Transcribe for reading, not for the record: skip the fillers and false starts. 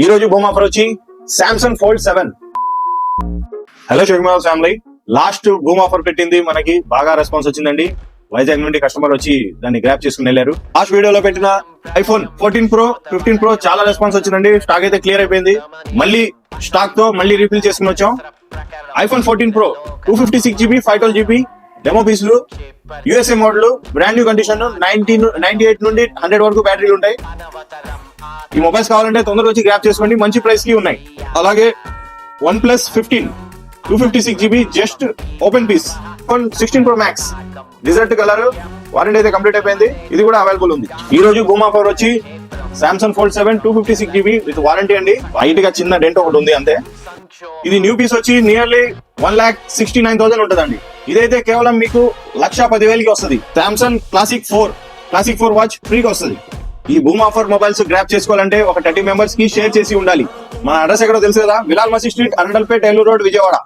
ఈ రోజు boom offer వచ్చి సామ్సంగ్ ఫోల్డ్ 7. హలో షోకిమాల్ ఫ్యామిలీ, లాస్ట్ బూమ్ ఆఫర్ పెట్టింది మనకి బాగా రెస్పాన్స్ వచ్చిందండి. వైజాగ్ నుండి కస్టమర్ వచ్చి దాన్ని గ్రాప్ చేసుకుని వెళ్ళారు. లాస్ట్ వీడియోలో పెట్టిన ఐఫోన్ 14 Pro 15 Pro చాలా రెస్పాన్స్ వచ్చిందండి. స్టాక్ అయితే క్లియర్ అయిపోయింది. మళ్ళీ స్టాక్ తో మళ్ళీ రీఫిల్ చేసుకుని వచ్చాం. IPhone 14 Pro 256GB 512GB demo పీసులు, USA model, brand new condition, 98 నుండి 100 వరకు బ్యాటరీలు ఉంటాయి. ఈ మొబైల్స్ కావాలంటే తొందరగా వచ్చి గ్రాప్ చేసుకోండి, మంచి ప్రైస్ కి ఉన్నాయి. అలాగే OnePlus 15 256GB just open piece 16 Pro Max desert colour, warranty అయితే కంప్లీట్ అయిపోయింది. ఇది కూడా అవైలబుల్ ఉంది. ఈ రోజు బూమ్ ఆఫర్ వచ్చి Samsung fold 7 256GB with warranty అండి. వైట్ గా చిన్న డెంట్ ఒకటి ఉంది అంతే. ఇది న్యూ పీస్ వచ్చి నియర్లీ 1,69,000 ఉంటుందండి. ఇదైతే కేవలం మీకు 1,10,000కి వస్తుంది. సామ్సంగ్ క్లాసిక్ 4 వాచ్ ఫ్రీగా వస్తుంది. ఈ బూమ్ ఆఫర్ మొబైల్స్ గ్రాప్ చేసుకోవాలంటే ఒక 30 మెంబర్స్ కి షేర్ చేసి ఉండాలి. మన అడ్రస్ ఎక్కడో తెలుసు కదా, విలాల్ మసీద్ స్ట్రీట్, అరండల్పేట్, ఏలూరు రోడ్, విజయవాడ.